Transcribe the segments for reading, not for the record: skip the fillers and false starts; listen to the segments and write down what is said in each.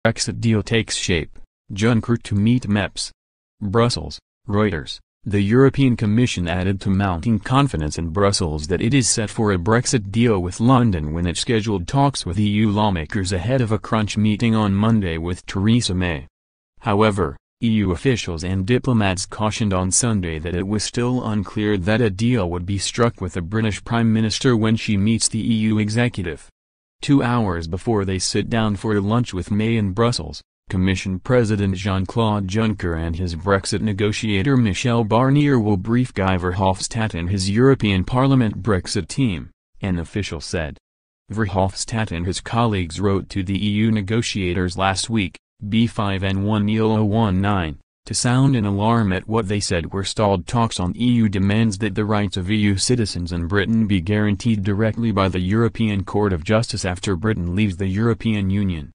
Brexit deal takes shape, Juncker to meet MEPs. Brussels, Reuters. The European Commission added to mounting confidence in Brussels that it is set for a Brexit deal with London when it scheduled talks with EU lawmakers ahead of a crunch meeting on Monday with Theresa May. However, EU officials and diplomats cautioned on Sunday that it was still unclear that a deal would be struck with the British Prime Minister when she meets the EU executive. 2 hours before they sit down for a lunch with May in Brussels, Commission President Jean-Claude Juncker and his Brexit negotiator Michel Barnier will brief Guy Verhofstadt and his European Parliament Brexit team, an official said. Verhofstadt and his colleagues wrote to the EU negotiators last week, B5N1EL019, to sound an alarm at what they said were stalled talks on EU demands that the rights of EU citizens in Britain be guaranteed directly by the European Court of Justice after Britain leaves the European Union.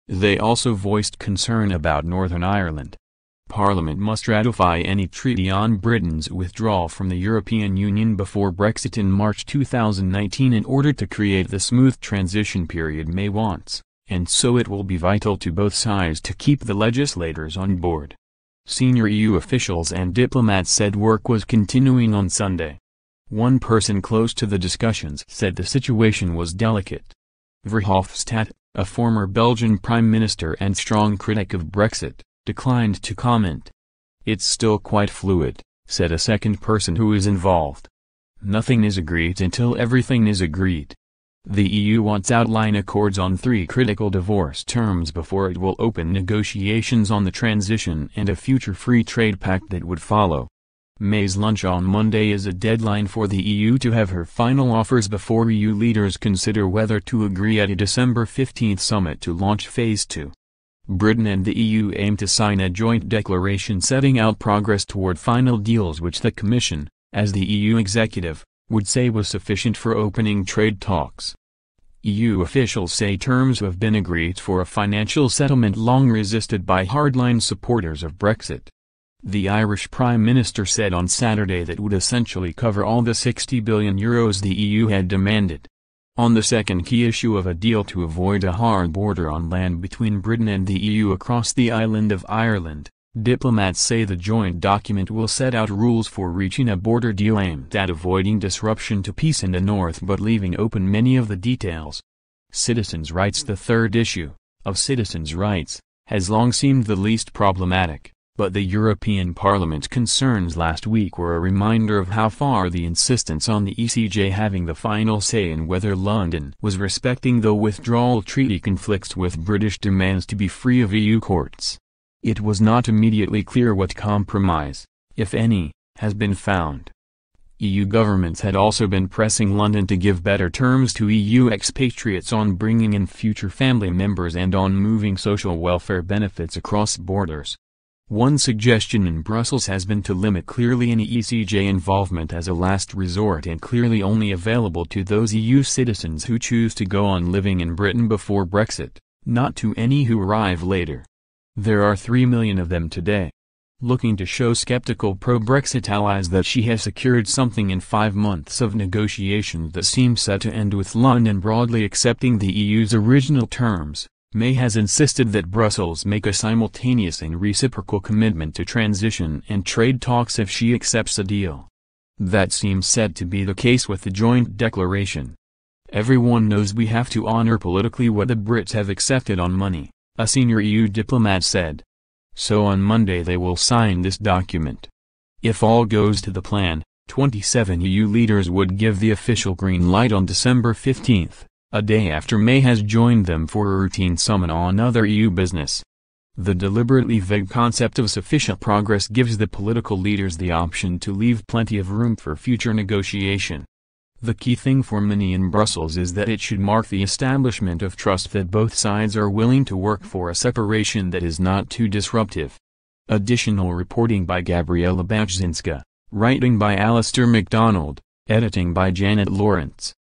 They also voiced concern about Northern Ireland. Parliament must ratify any treaty on Britain's withdrawal from the European Union before Brexit in March 2019 in order to create the smooth transition period May wants, and so it will be vital to both sides to keep the legislators on board. Senior EU officials and diplomats said work was continuing on Sunday. One person close to the discussions said the situation was delicate. Verhofstadt, a former Belgian prime minister and strong critic of Brexit, declined to comment. "It's still quite fluid," said a second person who is involved. "Nothing is agreed until everything is agreed." The EU wants outline accords on 3 critical divorce terms before it will open negotiations on the transition and a future free trade pact that would follow. May's lunch on Monday is a deadline for the EU to have her final offers before EU leaders consider whether to agree at a December 15 summit to launch Phase 2. Britain and the EU aim to sign a joint declaration setting out progress toward final deals which the Commission, as the EU executive, would say was sufficient for opening trade talks. EU officials say terms have been agreed for a financial settlement long resisted by hardline supporters of Brexit. The Irish Prime Minister said on Saturday that would essentially cover all the €60 billion the EU had demanded. On the second key issue of a deal to avoid a hard border on land between Britain and the EU across the island of Ireland, diplomats say the joint document will set out rules for reaching a border deal aimed at avoiding disruption to peace in the north but leaving open many of the details. Citizens' rights. The third issue, of citizens' rights, has long seemed the least problematic. But the European Parliament's concerns last week were a reminder of how far the insistence on the ECJ having the final say in whether London was respecting the withdrawal treaty conflicts with British demands to be free of EU courts. It was not immediately clear what compromise, if any, has been found. EU governments had also been pressing London to give better terms to EU expatriates on bringing in future family members and on moving social welfare benefits across borders. One suggestion in Brussels has been to limit clearly any ECJ involvement as a last resort and clearly only available to those EU citizens who choose to go on living in Britain before Brexit, not to any who arrive later. There are 3 million of them today. Looking to show skeptical pro-Brexit allies that she has secured something in 5 months of negotiations that seem set to end with London broadly accepting the EU's original terms, May has insisted that Brussels make a simultaneous and reciprocal commitment to transition and trade talks if she accepts a deal. That seems set to be the case with the joint declaration. "Everyone knows we have to honor politically what the Brits have accepted on money," a senior EU diplomat said. So on Monday they will sign this document. If all goes to the plan, 27 EU leaders would give the official green light on December 15. A day after May has joined them for a routine summit on other EU business. The deliberately vague concept of sufficient progress gives the political leaders the option to leave plenty of room for future negotiation. The key thing for many in Brussels is that it should mark the establishment of trust that both sides are willing to work for a separation that is not too disruptive. Additional reporting by Gabriela Bachzinska, writing by Alistair MacDonald, editing by Janet Lawrence.